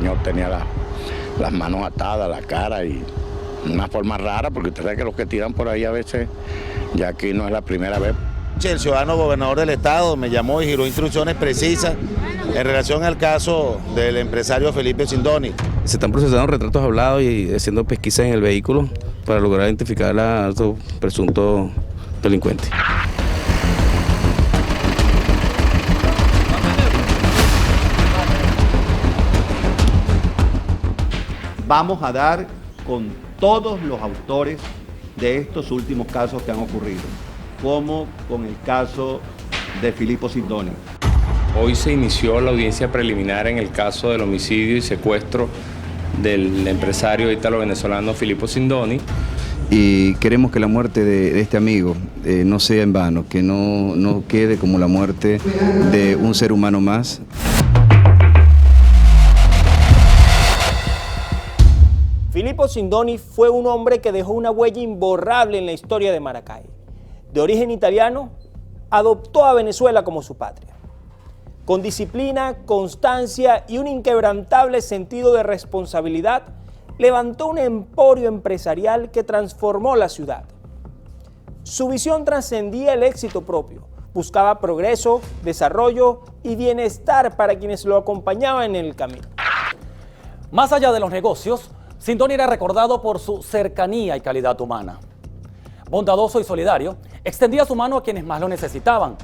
señor tenía las manos atadas, la cara y una forma rara, porque usted sabe que los que tiran por ahí a veces, ya aquí no es la primera vez. El ciudadano gobernador del estado me llamó y giró instrucciones precisas en relación al caso del empresario Felipe Sindoni. Se están procesando retratos hablados y haciendo pesquisas en el vehículo para lograr identificar a estos presuntos delincuentes. Vamos a dar con todos los autores de estos últimos casos que han ocurrido, como con el caso de Filippo Sindoni. Hoy se inició la audiencia preliminar en el caso del homicidio y secuestro del empresario ítalo-venezolano Filippo Sindoni. Y queremos que la muerte de este amigo no sea en vano, que no quede como la muerte de un ser humano más. Filippo Sindoni fue un hombre que dejó una huella imborrable en la historia de Maracay. De origen italiano, adoptó a Venezuela como su patria. Con disciplina, constancia y un inquebrantable sentido de responsabilidad, levantó un emporio empresarial que transformó la ciudad. Su visión trascendía el éxito propio, buscaba progreso, desarrollo y bienestar para quienes lo acompañaban en el camino. Más allá de los negocios, Sindoni era recordado por su cercanía y calidad humana. Bondadoso y solidario, extendía su mano a quienes más lo necesitaban.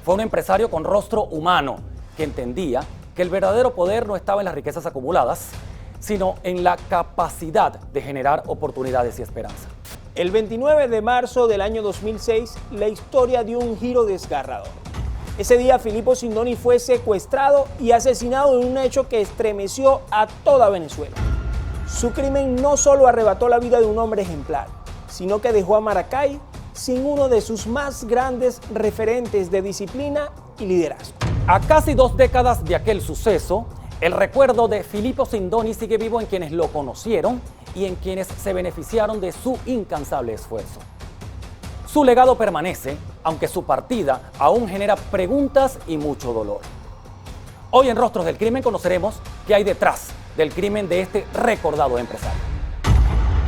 Fue un empresario con rostro humano, que entendía que el verdadero poder no estaba en las riquezas acumuladas, sino en la capacidad de generar oportunidades y esperanza. El 29 de marzo del año 2006, la historia dio un giro desgarrador. Ese día, Filippo Sindoni fue secuestrado y asesinado en un hecho que estremeció a toda Venezuela. Su crimen no solo arrebató la vida de un hombre ejemplar, sino que dejó a Maracay sin uno de sus más grandes referentes de disciplina y liderazgo. A casi 2 décadas de aquel suceso, el recuerdo de Filippo Sindoni sigue vivo en quienes lo conocieron y en quienes se beneficiaron de su incansable esfuerzo. Su legado permanece, aunque su partida aún genera preguntas y mucho dolor. Hoy en Rostros del Crimen conoceremos qué hay detrás del crimen de este recordado empresario.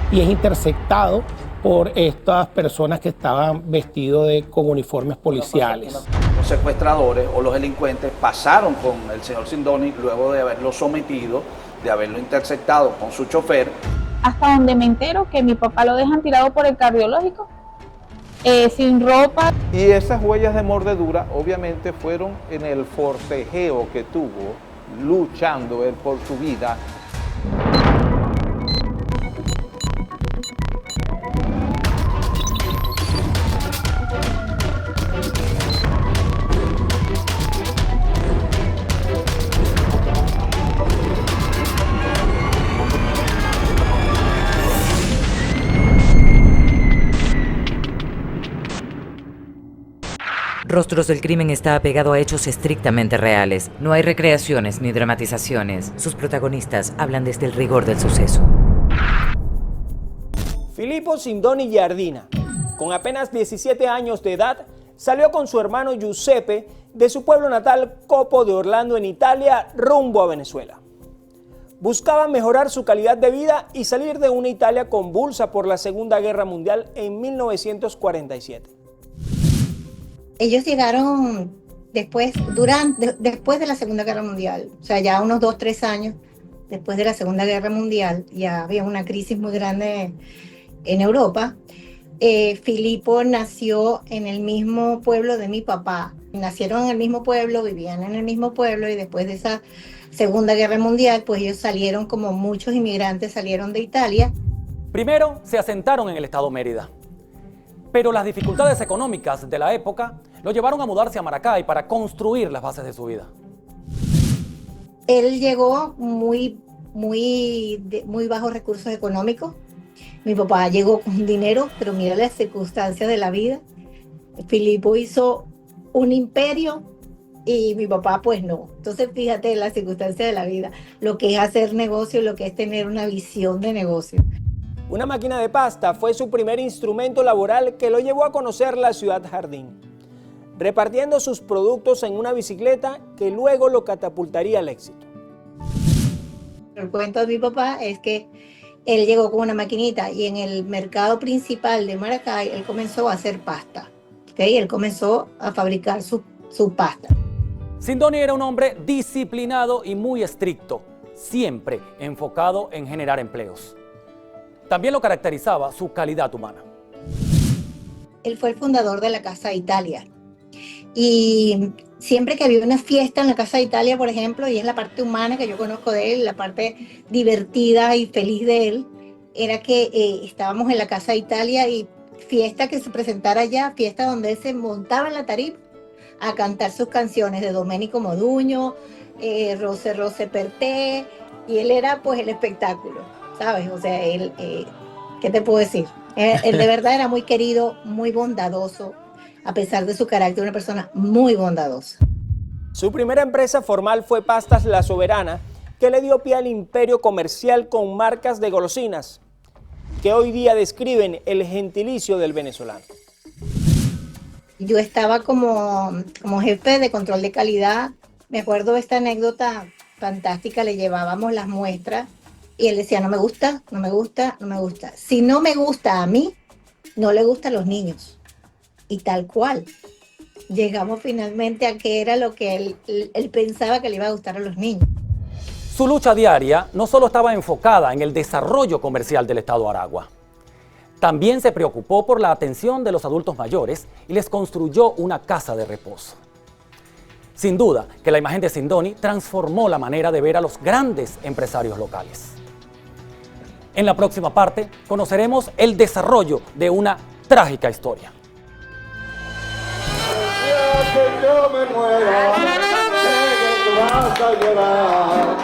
Y es interceptado por estas personas que estaban vestidos con uniformes policiales. Los secuestradores o los delincuentes pasaron con el señor Sindoni luego de haberlo sometido, de haberlo interceptado con su chofer. Hasta donde me entero que mi papá lo dejan tirado por el cardiológico, sin ropa. Y esas huellas de mordedura obviamente fueron en el forcejeo que tuvo luchando él por su vida. Rostros del Crimen está apegado a hechos estrictamente reales. No hay recreaciones ni dramatizaciones. Sus protagonistas hablan desde el rigor del suceso. Filippo Sindoni Giardina, con apenas 17 años de edad, salió con su hermano Giuseppe de su pueblo natal Copo de Orlando en Italia rumbo a Venezuela. Buscaban mejorar su calidad de vida y salir de una Italia convulsa por la Segunda Guerra Mundial en 1947. Ellos llegaron después de la Segunda Guerra Mundial, o sea, ya unos 2-3 años después de la Segunda Guerra Mundial, ya había una crisis muy grande en Europa. Filippo nació en el mismo pueblo de mi papá. Nacieron en el mismo pueblo, vivían en el mismo pueblo y después de esa Segunda Guerra Mundial, pues ellos salieron, como muchos inmigrantes salieron de Italia. Primero se asentaron en el estado Mérida, pero las dificultades económicas de la época lo llevaron a mudarse a Maracay para construir las bases de su vida. Él llegó muy bajos recursos económicos. Mi papá llegó con dinero, pero mira las circunstancias de la vida. Filippo hizo un imperio y mi papá pues no. Entonces fíjate las circunstancias de la vida, lo que es hacer negocio, lo que es tener una visión de negocio. Una máquina de pasta fue su primer instrumento laboral que lo llevó a conocer la ciudad jardín, repartiendo sus productos en una bicicleta que luego lo catapultaría al éxito. El cuento de mi papá es que él llegó con una maquinita y en el mercado principal de Maracay él comenzó a hacer pasta. ¿Okay? Él comenzó a fabricar su pasta. Sindoni era un hombre disciplinado y muy estricto, siempre enfocado en generar empleos. También lo caracterizaba su calidad humana. Él fue el fundador de la Casa Italia. Y siempre que había una fiesta en la Casa Italia, por ejemplo, y es la parte humana que yo conozco de él, la parte divertida y feliz de él, era que estábamos en la Casa Italia y fiesta que se presentara allá, fiesta donde él se montaba en la tarima a cantar sus canciones de Domenico Modugno, Rose Rose per te, y él era pues el espectáculo, ¿sabes? O sea, él, ¿qué te puedo decir? Él de verdad era muy querido, muy bondadoso, a pesar de su carácter, una persona muy bondadosa. Su primera empresa formal fue Pastas La Soberana, que le dio pie al imperio comercial con marcas de golosinas, que hoy día describen el gentilicio del venezolano. Yo estaba como jefe de control de calidad. Me acuerdo de esta anécdota fantástica, le llevábamos las muestras y él decía, no me gusta, no me gusta, no me gusta. Si no me gusta a mí, no le gusta a los niños. Y tal cual. Llegamos finalmente a qué era lo que él pensaba que le iba a gustar a los niños. Su lucha diaria no solo estaba enfocada en el desarrollo comercial del estado Aragua. También se preocupó por la atención de los adultos mayores y les construyó una casa de reposo. Sin duda que la imagen de Sindoni transformó la manera de ver a los grandes empresarios locales. En la próxima parte conoceremos el desarrollo de una trágica historia. Que yo me muera, sé que tú vas a llorar.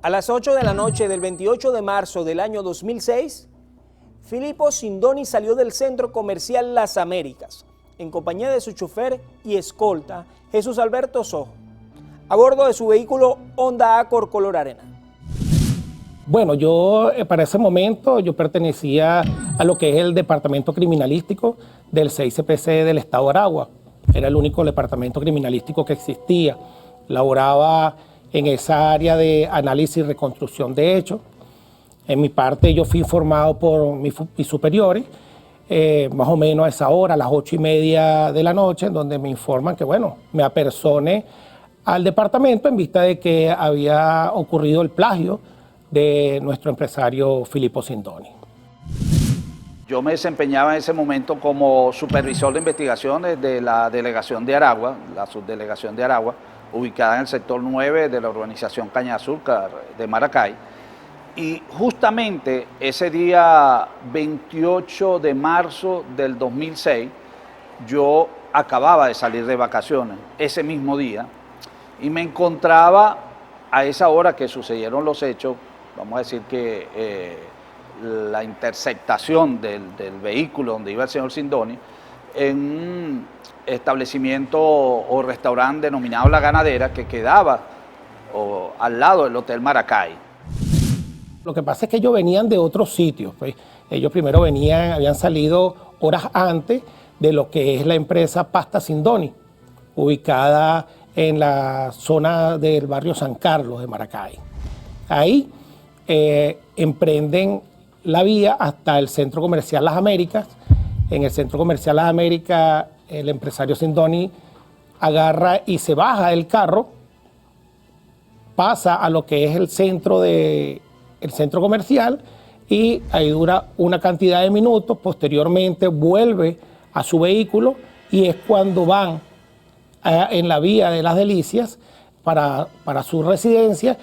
A las 8 de la noche del 28 de marzo del año 2006, Filippo Sindoni salió del centro comercial Las Américas, en compañía de su chofer y escolta, Jesús Alberto Sojo, a bordo de su vehículo Honda Accord color arena. Bueno, yo para ese momento yo pertenecía a lo que es el departamento criminalístico del 6CPC del estado de Aragua. Era el único departamento criminalístico que existía. Laboraba en esa área de análisis y reconstrucción de hechos. En mi parte yo fui informado por mis superiores, más o menos a esa hora, a las 8:30 de la noche, donde me informan que, bueno, me apersoné al departamento en vista de que había ocurrido el plagio de nuestro empresario Filippo Sindoni. Yo me desempeñaba en ese momento como supervisor de investigaciones de la delegación de Aragua, la subdelegación de Aragua, ubicada en el sector 9 de la urbanización Caña Azúcar de Maracay. Y justamente ese día 28 de marzo del 2006, yo acababa de salir de vacaciones, ese mismo día, y me encontraba a esa hora que sucedieron los hechos, vamos a decir que la interceptación del vehículo donde iba el señor Sindoni, en un establecimiento o restaurante denominado La Ganadera, que quedaba al lado del Hotel Maracay. Lo que pasa es que ellos venían de otros sitios, pues. Ellos primero habían salido horas antes de lo que es la empresa Pasta Sindoni, ubicada en la zona del barrio San Carlos de Maracay. Ahí emprenden la vía hasta el Centro Comercial Las Américas. En el Centro Comercial Las Américas, el empresario Sindoni agarra y se baja del carro, pasa a lo que es el centro comercial y ahí dura una cantidad de minutos. Posteriormente vuelve a su vehículo y es cuando van en la vía de Las Delicias para su residencia.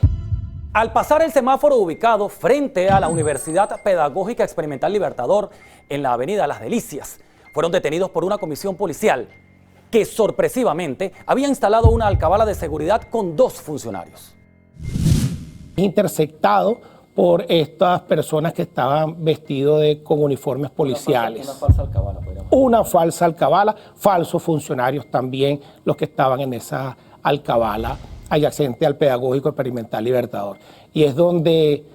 Al pasar el semáforo ubicado frente a la Universidad Pedagógica Experimental Libertador en la avenida Las Delicias, fueron detenidos por una comisión policial que sorpresivamente había instalado una alcabala de seguridad con 2 funcionarios. Interceptado por estas personas que estaban vestidos con uniformes policiales. Una falsa alcabala, podríamos decir. Una falsa alcabala, falsos funcionarios también los que estaban en esa alcabala adyacente al Pedagógico Experimental Libertador. Y es donde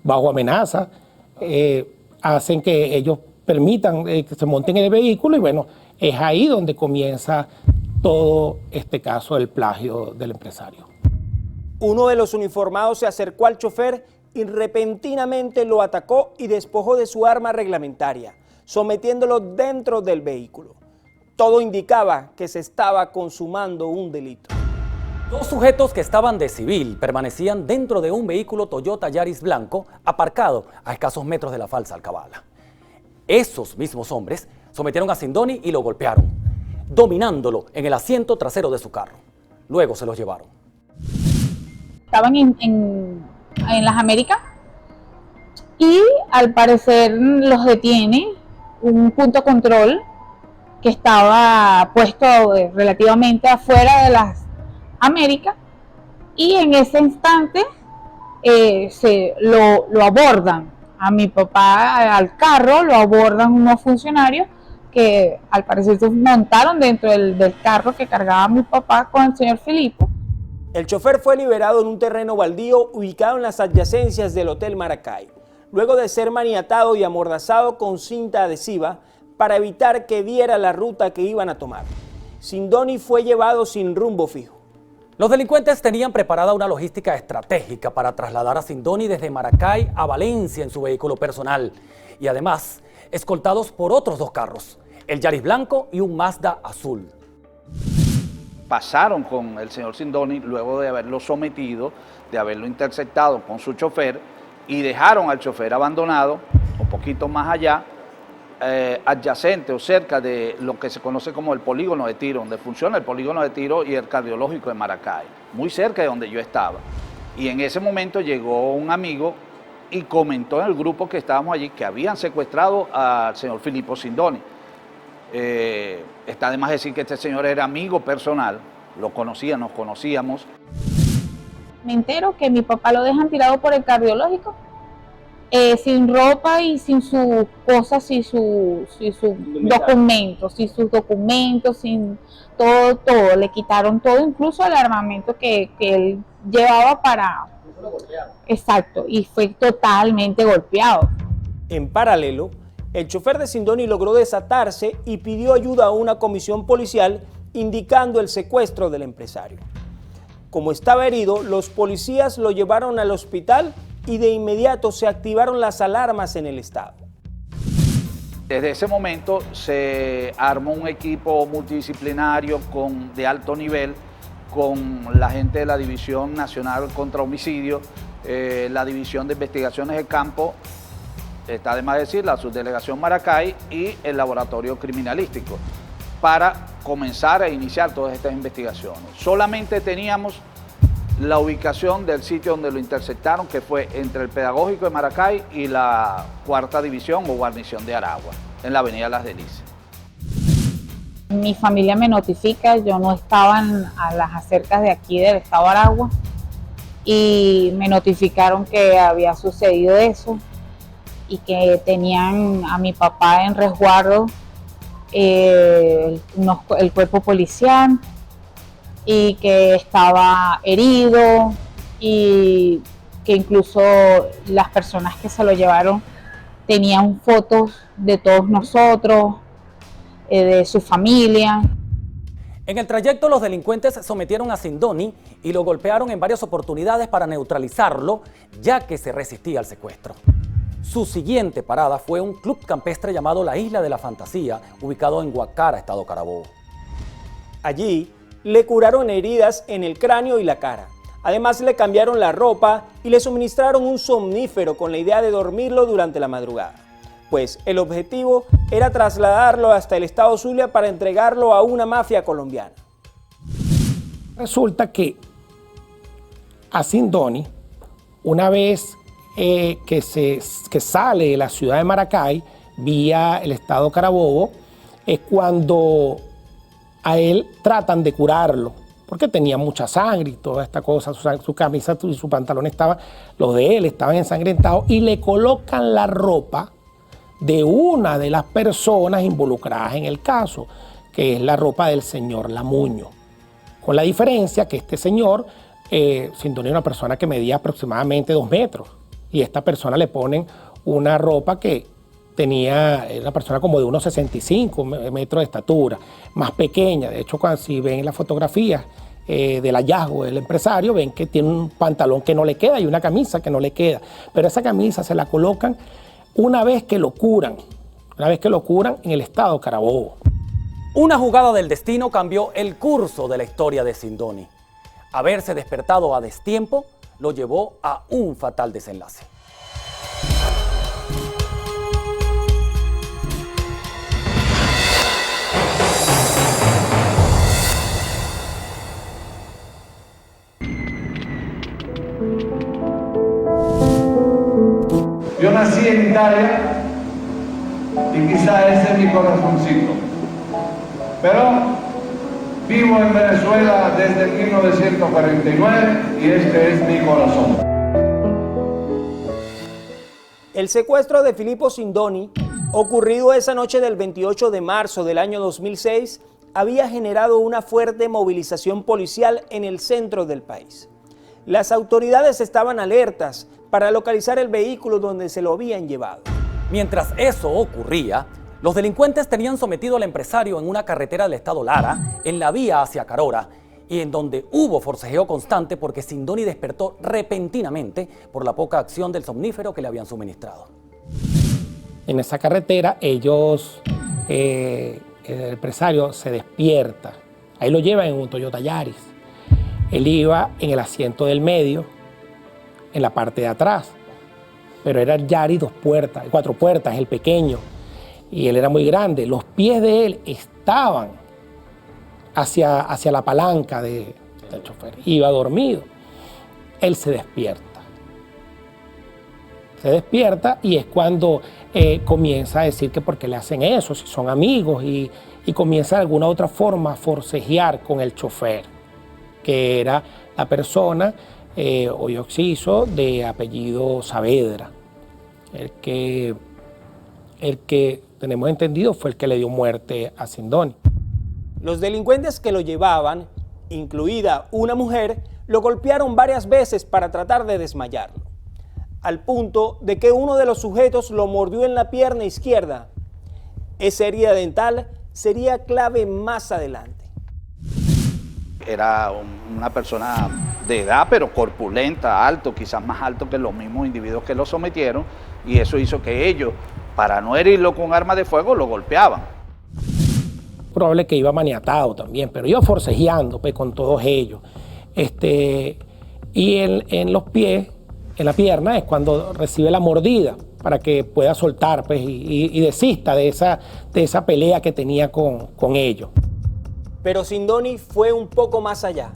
bajo amenaza, hacen que ellos permitan que se monten en el vehículo y bueno, es ahí donde comienza todo este caso del plagio del empresario. Uno de los uniformados se acercó al chofer y repentinamente lo atacó y despojó de su arma reglamentaria, sometiéndolo dentro del vehículo. Todo indicaba que se estaba consumando un delito. Dos sujetos que estaban de civil permanecían dentro de un vehículo Toyota Yaris blanco aparcado a escasos metros de la falsa alcabala. Esos mismos hombres sometieron a Sindoni y lo golpearon, dominándolo en el asiento trasero de su carro. Luego se los llevaron. Estaban en las Américas y al parecer los detiene un punto control que estaba puesto relativamente afuera de las Américas y en ese instante lo abordan a mi papá al carro, lo abordan unos funcionarios que al parecer se montaron dentro del carro que cargaba a mi papá con el señor Filipo. El chofer fue liberado en un terreno baldío ubicado en las adyacencias del Hotel Maracay, luego de ser maniatado y amordazado con cinta adhesiva para evitar que diera la ruta que iban a tomar. Sindoni fue llevado sin rumbo fijo. Los delincuentes tenían preparada una logística estratégica para trasladar a Sindoni desde Maracay a Valencia en su vehículo personal y además escoltados por otros dos carros, el Yaris blanco y un Mazda azul. Pasaron con el señor Sindoni luego de haberlo sometido, de haberlo interceptado con su chofer y dejaron al chofer abandonado un poquito más allá, adyacente o cerca de lo que se conoce como el polígono de tiro, donde funciona el polígono de tiro y el cardiológico de Maracay, muy cerca de donde yo estaba. Y en ese momento llegó un amigo y comentó en el grupo que estábamos allí que habían secuestrado al señor Filipo Sindoni. Está de más decir que este señor era amigo personal, lo conocía, nos conocíamos. Me entero que mi papá lo dejan tirado por el cardiológico, sin ropa y sin sus cosas, y sus documentos, sin todo, le quitaron todo, incluso el armamento que él llevaba para... Exacto, y fue totalmente golpeado. En paralelo, el chofer de Sindoni logró desatarse y pidió ayuda a una comisión policial indicando el secuestro del empresario. Como estaba herido, los policías lo llevaron al hospital y de inmediato se activaron las alarmas en el estado. Desde ese momento se armó un equipo multidisciplinario de alto nivel con la gente de la División Nacional contra Homicidio, la División de Investigaciones de Campo, está de más decir, la Subdelegación Maracay y el Laboratorio Criminalístico, para comenzar a iniciar todas estas investigaciones. Solamente teníamos la ubicación del sitio donde lo interceptaron, que fue entre el Pedagógico de Maracay y la 4ª División o Guarnición de Aragua, en la avenida Las Delicias. Mi familia me notifica, yo no estaba a las acercas de aquí del estado de Aragua y me notificaron que había sucedido eso y que tenían a mi papá en resguardo el cuerpo policial y que estaba herido y que incluso las personas que se lo llevaron tenían fotos de todos nosotros, de su familia. En el trayecto, los delincuentes sometieron a Sindoni y lo golpearon en varias oportunidades para neutralizarlo, ya que se resistía al secuestro. Su siguiente parada fue un club campestre llamado La Isla de la Fantasía, ubicado en Guacara, estado Carabobo. Allí le curaron heridas en el cráneo y la cara. Además, le cambiaron la ropa y le suministraron un somnífero con la idea de dormirlo durante la madrugada. Pues el objetivo era trasladarlo hasta el estado Zulia para entregarlo a una mafia colombiana. Resulta que a Sindoni, una vez que sale de la ciudad de Maracay vía el estado Carabobo, es cuando a él tratan de curarlo, porque tenía mucha sangre y toda esta cosa, su camisa y su pantalón los de él estaban ensangrentados, y le colocan la ropa de una de las personas involucradas en el caso, que es la ropa del señor Lamuño, con la diferencia que este señor, Sindoni, era una persona que medía aproximadamente 2 metros, y esta persona le ponen una ropa que tenía una persona como de unos 65 metros de estatura, más pequeña. De hecho, cuando si ven las fotografías del hallazgo del empresario, ven que tiene un pantalón que no le queda y una camisa que no le queda. Pero esa camisa se la colocan una vez que lo curan en el estado Carabobo. Una jugada del destino cambió el curso de la historia de Sindoni. Haberse despertado a destiempo lo llevó a un fatal desenlace. Yo nací en Italia y quizá ese es mi corazoncito, pero vivo en Venezuela desde 1949 y este es mi corazón. El secuestro de Filippo Sindoni, ocurrido esa noche del 28 de marzo del año 2006, había generado una fuerte movilización policial en el centro del país. Las autoridades estaban alertas para localizar el vehículo donde se lo habían llevado. Mientras eso ocurría, los delincuentes tenían sometido al empresario en una carretera del estado Lara, en la vía hacia Carora, y en donde hubo forcejeo constante porque Sindoni despertó repentinamente por la poca acción del somnífero que le habían suministrado. En esa carretera el empresario se despierta. Ahí lo llevan en un Toyota Yaris. Él iba en el asiento del medio, en la parte de atrás, pero era el Yaris 4 puertas, el pequeño, y él era muy grande. Los pies de él estaban hacia la palanca del chofer. Iba dormido. Él se despierta. Y es cuando comienza a decir que por qué le hacen eso, si son amigos, y comienza de alguna u otra forma a forcejear con el chofer, que era la persona hoy occiso de apellido Saavedra. El que tenemos entendido fue el que le dio muerte a Sindoni. Los delincuentes que lo llevaban, incluida una mujer, lo golpearon varias veces para tratar de desmayarlo, al punto de que uno de los sujetos lo mordió en la pierna izquierda. Esa herida dental sería clave más adelante. Era una persona de edad, pero corpulenta, alto, quizás más alto que los mismos individuos que lo sometieron, y eso hizo que ellos, para no herirlo con arma de fuego, lo golpeaban. Probable que iba maniatado también, pero iba forcejeando pues, con todos ellos. Y en los pies, en la pierna, es cuando recibe la mordida para que pueda soltar pues, y desista de esa pelea que tenía con ellos. Pero Sindoni fue un poco más allá.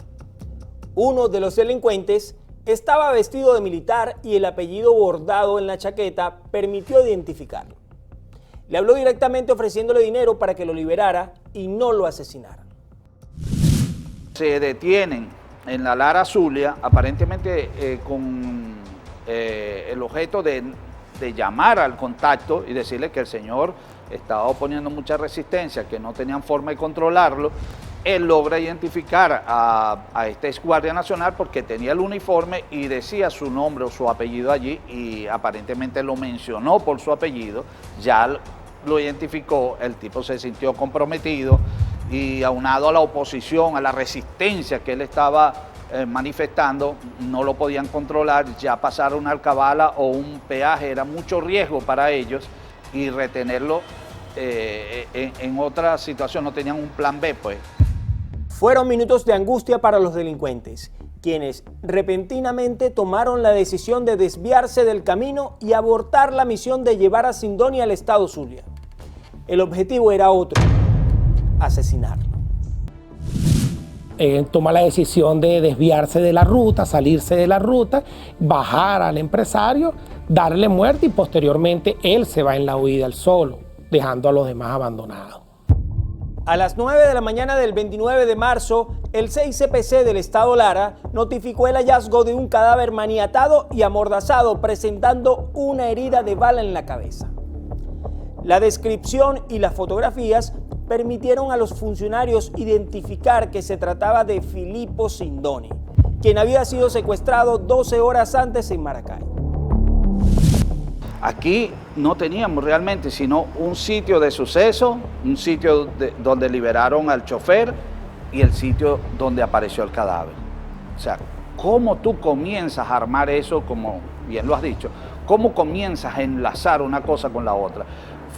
Uno de los delincuentes estaba vestido de militar y el apellido bordado en la chaqueta permitió identificarlo. Le habló directamente ofreciéndole dinero para que lo liberara y no lo asesinara. Se detienen en la Lara Zulia, aparentemente con el objeto de llamar al contacto y decirle que el señor estaba oponiendo mucha resistencia, que no tenían forma de controlarlo. Él logra identificar a este ex guardia nacional porque tenía el uniforme y decía su nombre o su apellido allí, y aparentemente lo mencionó por su apellido. Ya lo identificó, el tipo se sintió comprometido y aunado a la oposición, a la resistencia que él estaba manifestando, no lo podían controlar. Ya pasar una alcabala o un peaje era mucho riesgo para ellos, y retenerlo en otra situación, no tenían un plan B pues. Fueron minutos de angustia para los delincuentes, quienes repentinamente tomaron la decisión de desviarse del camino y abortar la misión de llevar a Sindoni al estado Zulia. El objetivo era otro: asesinarlo. Toma la decisión de desviarse de la ruta, salirse de la ruta, bajar al empresario, darle muerte, y posteriormente él se va en la huida él solo, dejando a los demás abandonados. A las 9 de la mañana del 29 de marzo, el 6CPC del estado Lara notificó el hallazgo de un cadáver maniatado y amordazado presentando una herida de bala en la cabeza. La descripción y las fotografías permitieron a los funcionarios identificar que se trataba de Filippo Sindoni, quien había sido secuestrado 12 horas antes en Maracay. Aquí no teníamos realmente sino un sitio de suceso, un sitio donde liberaron al chofer y el sitio donde apareció el cadáver. O sea, ¿cómo tú comienzas a armar eso, como bien lo has dicho? ¿Cómo comienzas a enlazar una cosa con la otra?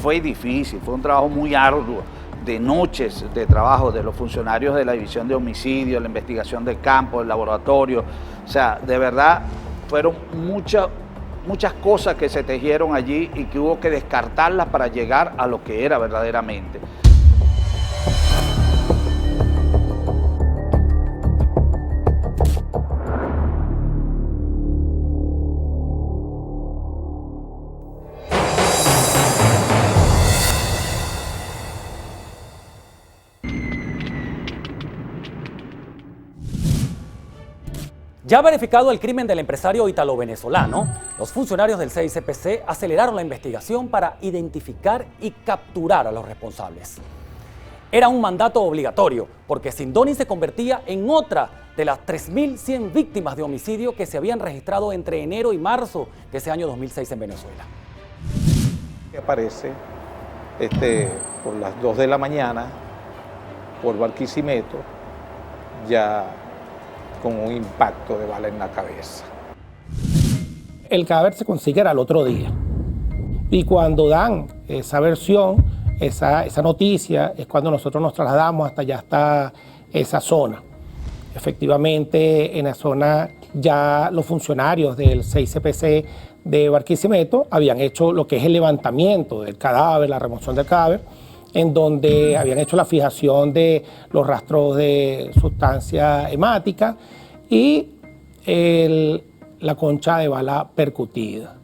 Fue difícil, fue un trabajo muy arduo, de noches de trabajo de los funcionarios de la División de Homicidios, la investigación de campo, el laboratorio. O sea, de verdad, fueron muchas cosas que se tejieron allí y que hubo que descartarlas para llegar a lo que era verdaderamente. Ya verificado el crimen del empresario italo-venezolano, los funcionarios del CICPC aceleraron la investigación para identificar y capturar a los responsables. Era un mandato obligatorio, porque Sindoni se convertía en otra de las 3.100 víctimas de homicidio que se habían registrado entre enero y marzo de ese año 2006 en Venezuela. Aparece por las 2 de la mañana por Barquisimeto, ya con un impacto de bala en la cabeza. El cadáver se consigue al otro día. Y cuando dan esa versión, esa noticia, es cuando nosotros nos trasladamos hasta allá, hasta esa zona. Efectivamente, en la zona ya los funcionarios del CICPC de Barquisimeto habían hecho lo que es el levantamiento del cadáver, la remoción del cadáver, en donde habían hecho la fijación de los rastros de sustancia hemática y la concha de bala percutida.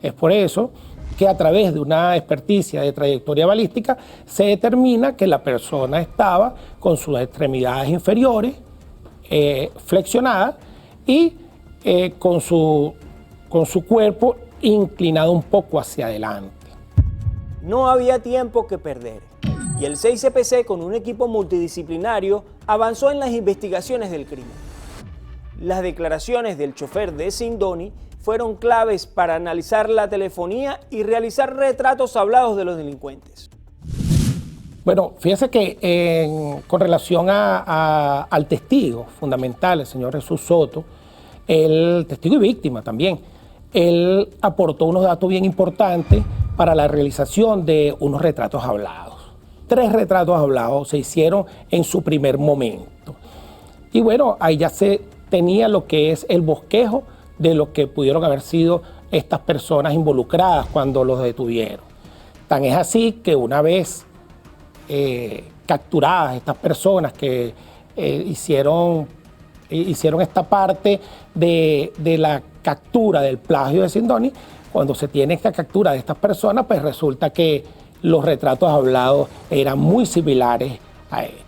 Es por eso que a través de una experticia de trayectoria balística se determina que la persona estaba con sus extremidades inferiores flexionadas y con su cuerpo inclinado un poco hacia adelante. No había tiempo que perder y el CICPC, con un equipo multidisciplinario, avanzó en las investigaciones del crimen. Las declaraciones del chofer de Sindoni fueron claves para analizar la telefonía y realizar retratos hablados de los delincuentes. Bueno, fíjese que con relación al testigo fundamental, el señor Jesús Soto, el testigo y víctima también, él aportó unos datos bien importantes para la realización de unos retratos hablados. 3 retratos hablados se hicieron en su primer momento. Y bueno, ahí ya se tenía lo que es el bosquejo de lo que pudieron haber sido estas personas involucradas cuando los detuvieron. Tan es así que una vez capturadas estas personas que hicieron esta parte de la captura del plagio de Sindoni, cuando se tiene esta captura de estas personas, pues resulta que los retratos hablados eran muy similares a ellos.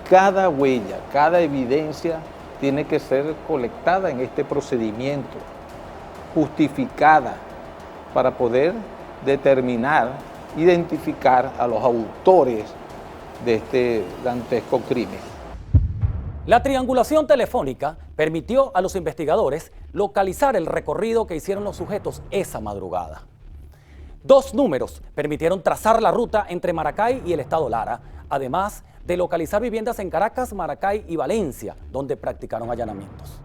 Cada huella, cada evidencia tiene que ser colectada en este procedimiento, justificada para poder determinar, identificar a los autores de este dantesco crimen. La triangulación telefónica permitió a los investigadores localizar el recorrido que hicieron los sujetos esa madrugada. 2 números permitieron trazar la ruta entre Maracay y el estado Lara, además de localizar viviendas en Caracas, Maracay y Valencia, donde practicaron allanamientos.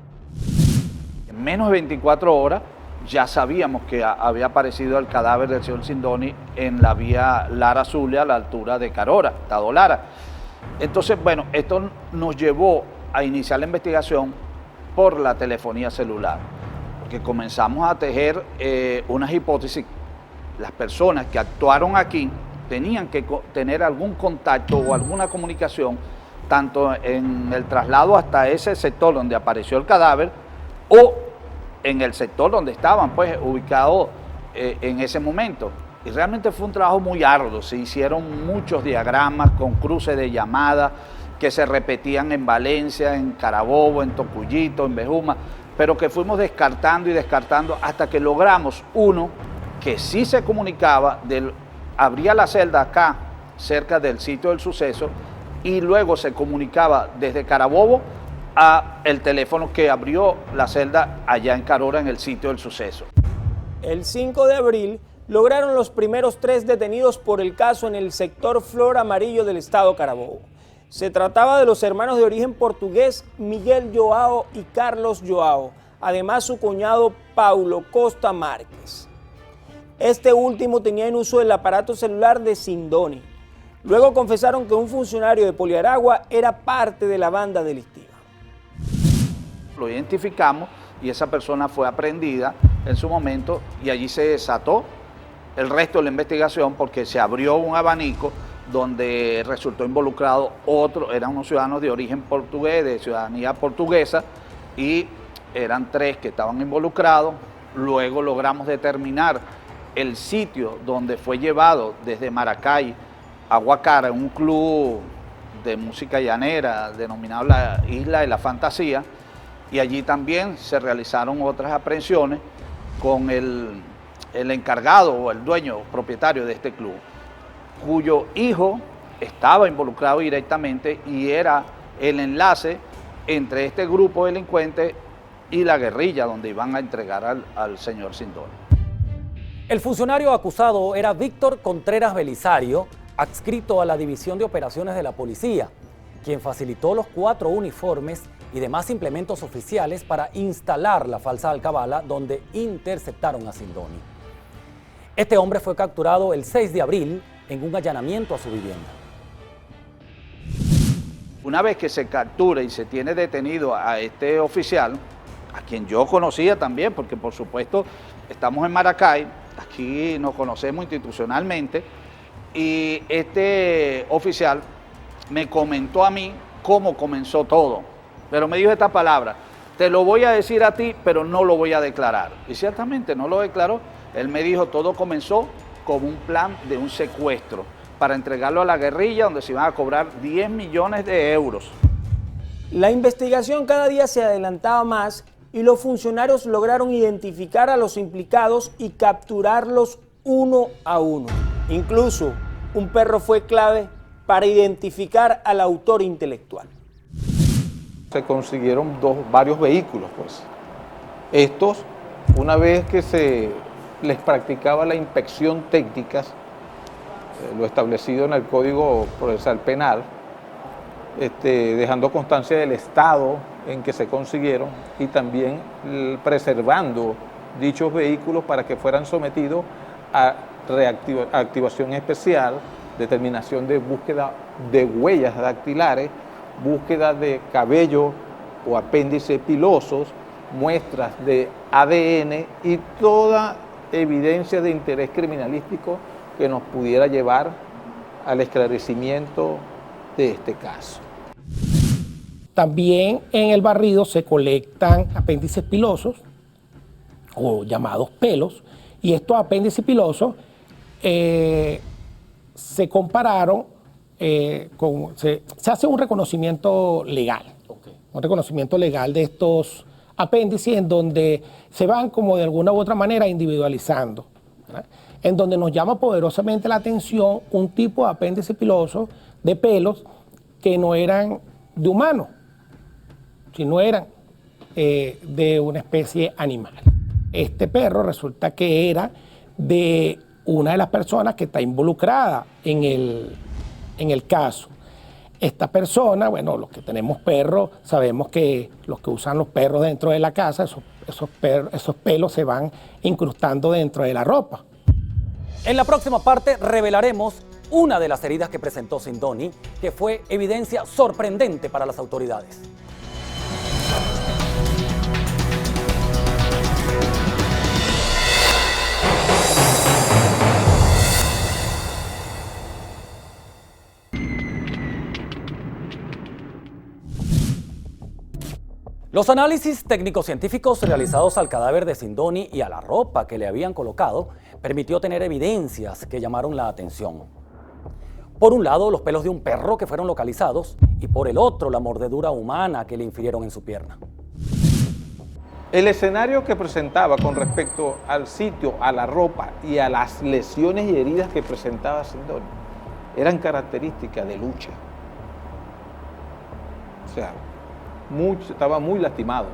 En menos de 24 horas ya sabíamos que había aparecido el cadáver del señor Sindoni en la vía Lara-Zulia, a la altura de Carora, estado Lara. Entonces, bueno, esto nos llevó a iniciar la investigación por la telefonía celular, porque comenzamos a tejer unas hipótesis. Las personas que actuaron aquí tenían que tener algún contacto o alguna comunicación, tanto en el traslado hasta ese sector donde apareció el cadáver o en el sector donde estaban pues ubicados en ese momento. Y realmente fue un trabajo muy arduo, se hicieron muchos diagramas con cruces de llamadas que se repetían en Valencia, en Carabobo, en Tocuyito, en Bejuma, pero que fuimos descartando y descartando hasta que logramos uno que sí se comunicaba, abría la celda acá, cerca del sitio del suceso, y luego se comunicaba desde Carabobo a el teléfono que abrió la celda allá en Carora, en el sitio del suceso. El 5 de abril lograron los primeros 3 detenidos por el caso en el sector Flor Amarillo del estado Carabobo. Se trataba de los hermanos de origen portugués Miguel Joao y Carlos Joao, además su cuñado Paulo Costa Márquez. Este último tenía en uso el aparato celular de Sindoni. Luego confesaron que un funcionario de Poliaragua era parte de la banda delictiva. Lo identificamos y esa persona fue aprehendida en su momento y allí se desató el resto de la investigación porque se abrió un abanico donde resultó involucrado eran unos ciudadanos de origen portugués, de ciudadanía portuguesa, y eran 3 que estaban involucrados. Luego logramos determinar el sitio donde fue llevado desde Maracay a Guacara, un club de música llanera denominado la Isla de la Fantasía, y allí también se realizaron otras aprehensiones con el encargado o el dueño propietario de este club, cuyo hijo estaba involucrado directamente y era el enlace entre este grupo delincuente y la guerrilla donde iban a entregar al señor Sindoni. El funcionario acusado era Víctor Contreras Belisario, adscrito a la División de Operaciones de la Policía, quien facilitó los 4 uniformes y demás implementos oficiales para instalar la falsa alcabala donde interceptaron a Sindoni. Este hombre fue capturado el 6 de abril en un allanamiento a su vivienda. Una vez que se captura y se tiene detenido a este oficial, a quien yo conocía también, porque por supuesto estamos en Maracay, aquí nos conocemos institucionalmente, y este oficial me comentó a mí cómo comenzó todo, pero me dijo esta palabra: te lo voy a decir a ti, pero no lo voy a declarar. Y ciertamente no lo declaró. Él me dijo, todo comenzó como un plan de un secuestro para entregarlo a la guerrilla, donde se iban a cobrar 10 millones de euros. La investigación cada día se adelantaba más y los funcionarios lograron identificar a los implicados y capturarlos uno a uno. Incluso un perro fue clave para identificar al autor intelectual. Se consiguieron varios vehículos, pues. Estos, una vez que se les practicaba la inspección técnica, lo establecido en el Código Procesal Penal, dejando constancia del estado en que se consiguieron y también preservando dichos vehículos para que fueran sometidos a activación especial, determinación de búsqueda de huellas dactilares, búsqueda de cabello o apéndices pilosos, muestras de ADN y toda evidencia de interés criminalístico que nos pudiera llevar al esclarecimiento de este caso. También en el barrido se colectan apéndices pilosos o llamados pelos, y estos apéndices pilosos se compararon, se hace un reconocimiento legal, un reconocimiento legal de estos apéndices en donde se van como de alguna u otra manera individualizando, ¿verdad? En donde nos llama poderosamente la atención un tipo de apéndice piloso de pelos que no eran de humano, sino eran de una especie animal. Este perro resulta que era de una de las personas que está involucrada en el caso. Esta persona, bueno, los que tenemos perros, sabemos que los que usan los perros dentro de la casa, esos pelos se van incrustando dentro de la ropa. En la próxima parte revelaremos una de las heridas que presentó Sindoni, que fue evidencia sorprendente para las autoridades. Los análisis técnico-científicos realizados al cadáver de Sindoni y a la ropa que le habían colocado permitió tener evidencias que llamaron la atención. Por un lado, los pelos de un perro que fueron localizados y por el otro, la mordedura humana que le infirieron en su pierna. El escenario que presentaba con respecto al sitio, a la ropa y a las lesiones y heridas que presentaba Sindoni eran características de lucha. O sea, estaba muy lastimado.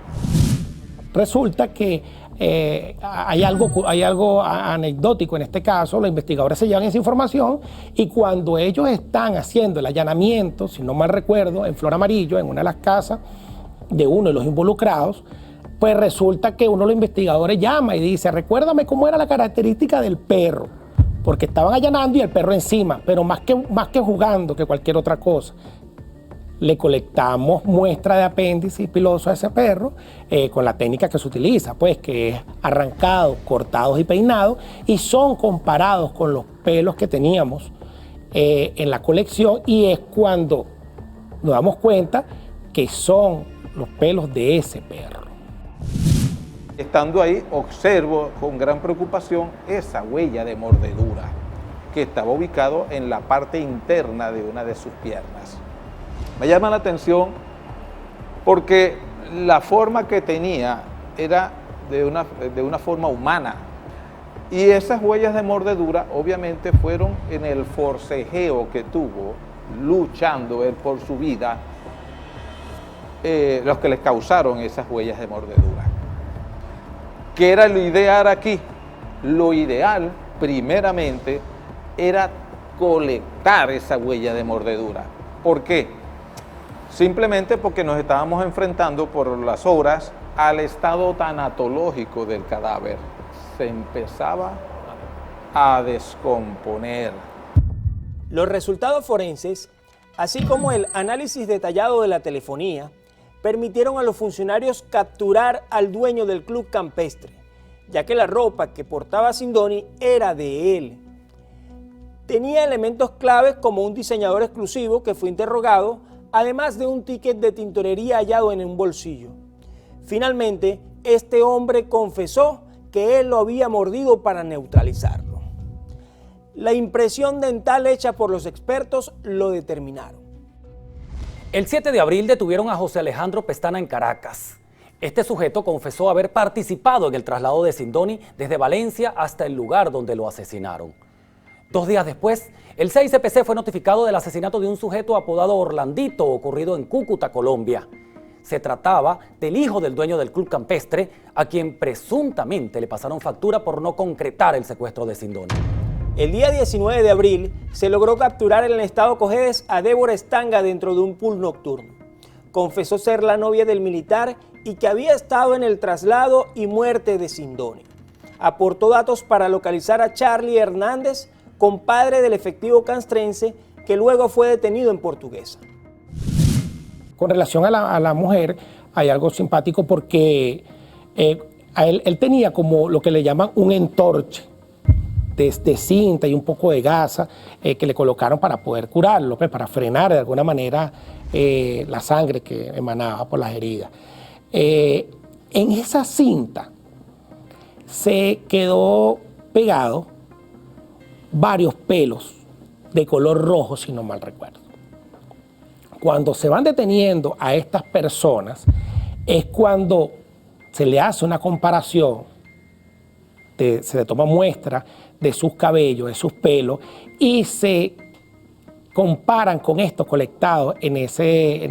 Resulta que hay algo anecdótico en este caso. Los investigadores se llevan esa información y cuando ellos están haciendo el allanamiento, si no mal recuerdo, en Flor Amarillo, en una de las casas de uno de los involucrados, pues resulta que uno de los investigadores llama y dice: recuérdame cómo era la característica del perro, porque estaban allanando y el perro encima, pero más que jugando que cualquier otra cosa. Le colectamos muestra de apéndice piloso a ese perro con la técnica que se utiliza, pues que es arrancados, cortados y peinados, y son comparados con los pelos que teníamos en la colección, y es cuando nos damos cuenta que son los pelos de ese perro. Estando ahí, observo con gran preocupación esa huella de mordedura que estaba ubicado en la parte interna de una de sus piernas. Me llama la atención porque la forma que tenía era de una forma humana, y esas huellas de mordedura obviamente fueron en el forcejeo que tuvo luchando él por su vida, los que les causaron esas huellas de mordedura. ¿Qué era lo ideal aquí? Lo ideal, primeramente, era colectar esa huella de mordedura. ¿Por qué? Simplemente porque nos estábamos enfrentando por las horas al estado tanatológico del cadáver. Se empezaba a descomponer. Los resultados forenses, así como el análisis detallado de la telefonía, permitieron a los funcionarios capturar al dueño del club campestre, ya que la ropa que portaba Sindoni era de él. Tenía elementos claves como un diseñador exclusivo que fue interrogado, además de un ticket de tintorería hallado en un bolsillo. Finalmente, este hombre confesó que él lo había mordido para neutralizarlo. La impresión dental hecha por los expertos lo determinaron. El 7 de abril detuvieron a José Alejandro Pestana en Caracas. Este sujeto confesó haber participado en el traslado de Sindoni desde Valencia hasta el lugar donde lo asesinaron. 2 días después, el 6CPC fue notificado del asesinato de un sujeto apodado Orlandito, ocurrido en Cúcuta, Colombia. Se trataba del hijo del dueño del club campestre, a quien presuntamente le pasaron factura por no concretar el secuestro de Sindoni. El día 19 de abril se logró capturar en el estado Cojedes a Débora Estanga dentro de un pool nocturno. Confesó ser la novia del militar y que había estado en el traslado y muerte de Sindoni. Aportó datos para localizar a Charlie Hernández, compadre del efectivo castrense, que luego fue detenido en Portuguesa. Con relación a la mujer, hay algo simpático porque él tenía como lo que le llaman un entorche de cinta y un poco de gasa que le colocaron para poder curarlo, pues, para frenar de alguna manera la sangre que emanaba por las heridas. En esa cinta se quedó pegado varios pelos de color rojo, si no mal recuerdo. Cuando se van deteniendo a estas personas es cuando se le hace una comparación, se le toma muestra de sus cabellos, de sus pelos, y se comparan con estos colectados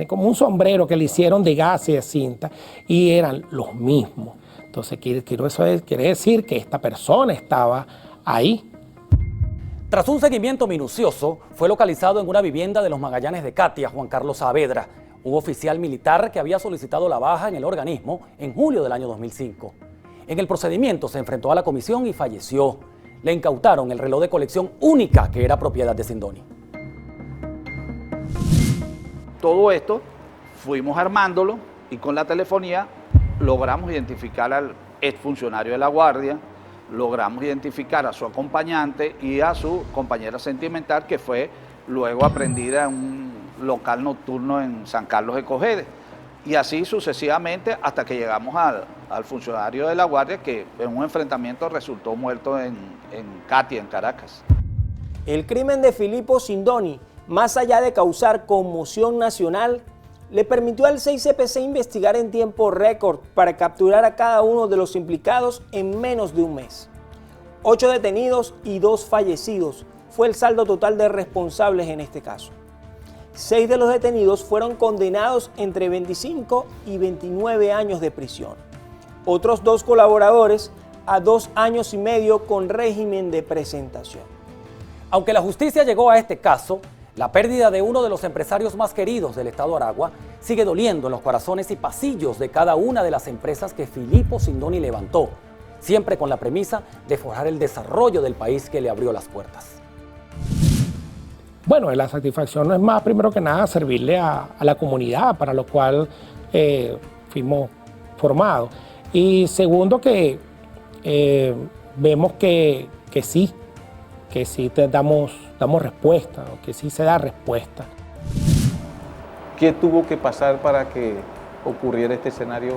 como un sombrero que le hicieron de gas y de cinta, y eran los mismos. Entonces quiere decir que esta persona estaba ahí. Tras un seguimiento minucioso, fue localizado en una vivienda de los Magallanes de Catia, Juan Carlos Saavedra, un oficial militar que había solicitado la baja en el organismo en julio del año 2005. En el procedimiento se enfrentó a la comisión y falleció. Le incautaron el reloj de colección única que era propiedad de Sindoni. Todo esto fuimos armándolo y con la telefonía logramos identificar al exfuncionario de la Guardia, logramos identificar a su acompañante y a su compañera sentimental, que fue luego aprendida en un local nocturno en San Carlos de Cojedes. Y así sucesivamente hasta que llegamos al funcionario de la Guardia, que en un enfrentamiento resultó muerto en Catia, en Caracas. El crimen de Filipo Sindoni, más allá de causar conmoción nacional, le permitió al 6CPC investigar en tiempo récord para capturar a cada uno de los implicados en menos de un mes. 8 detenidos y 2 fallecidos fue el saldo total de responsables en este caso. 6 de los detenidos fueron condenados entre 25 y 29 años de prisión. Otros 2 colaboradores a 2 años y medio con régimen de presentación. Aunque la justicia llegó a este caso, la pérdida de uno de los empresarios más queridos del estado Aragua sigue doliendo en los corazones y pasillos de cada una de las empresas que Filippo Sindoni levantó, siempre con la premisa de forjar el desarrollo del país que le abrió las puertas. Bueno, la satisfacción no es más, primero que nada, servirle a la comunidad para lo cual fuimos formados. Y segundo, que vemos que sí te damos respuesta, que sí se da respuesta. ¿Qué tuvo que pasar para que ocurriera este escenario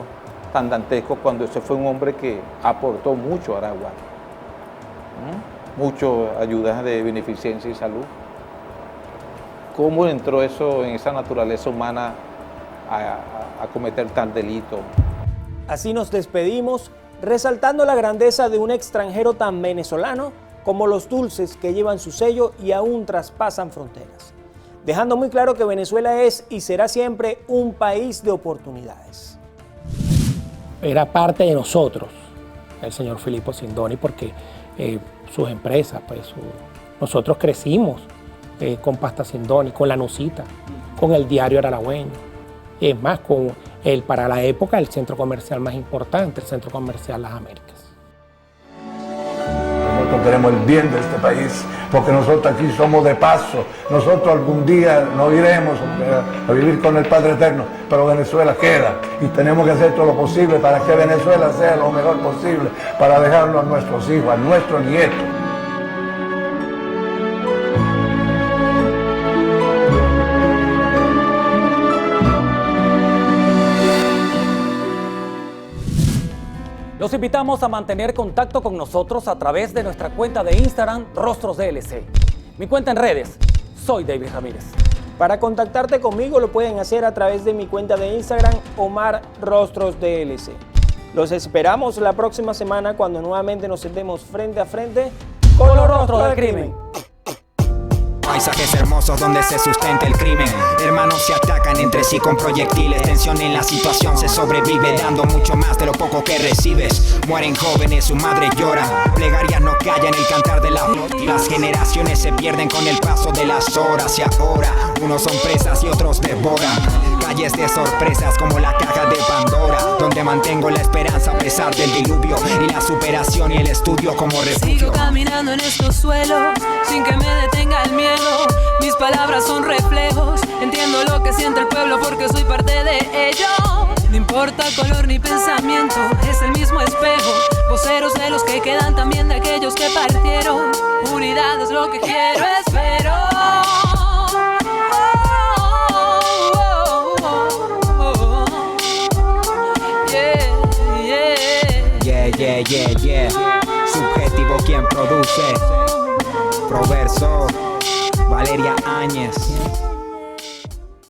tan dantesco cuando ese fue un hombre que aportó mucho a Aragua? Mucho ayudas de beneficencia y salud. ¿Cómo entró eso en esa naturaleza humana a cometer tal delito? Así nos despedimos, resaltando la grandeza de un extranjero tan venezolano como los dulces que llevan su sello y aún traspasan fronteras, dejando muy claro que Venezuela es y será siempre un país de oportunidades. Era parte de nosotros, el señor Filippo Sindoni, porque sus empresas, pues nosotros crecimos con Pasta Sindoni, con La Nusita, con el Diario Aragüeño, y es más, con para la época el centro comercial más importante, el Centro Comercial Las Américas. Nosotros queremos el bien de este país, porque nosotros aquí somos de paso. Nosotros algún día nos iremos a vivir con el Padre Eterno, pero Venezuela queda y tenemos que hacer todo lo posible para que Venezuela sea lo mejor posible, para dejarlo a nuestros hijos, a nuestros nietos. Los invitamos a mantener contacto con nosotros a través de nuestra cuenta de Instagram, Rostros DLC. Mi cuenta en redes, soy David Ramírez. Para contactarte conmigo lo pueden hacer a través de mi cuenta de Instagram, Omar Rostros DLC. Los esperamos la próxima semana cuando nuevamente nos sentemos frente a frente con los rostros del crimen. Paisajes hermosos donde se sustenta el crimen. Hermanos se atacan entre sí con proyectiles. Tensión en la situación, se sobrevive dando mucho más de lo poco que recibes. Mueren jóvenes, su madre llora. Plegarias no callan el cantar de la voz. Las generaciones se pierden con el paso de las horas. Y ahora, unos son presas y otros devoran. Calles de sorpresas como la caja de Pandora, donde mantengo la esperanza a pesar del diluvio. Y la superación y el estudio como refugio. Sigo caminando en estos suelos sin que me detenga el miedo. Mis palabras son reflejos, entiendo lo que siente el pueblo porque soy parte de ello. No importa color ni pensamiento, es el mismo espejo. Voceros de los que quedan, también de aquellos que partieron. Unidad es lo que quiero, espero. Yeah. Subjetivo quien produce. Proverso, Valeria Áñez.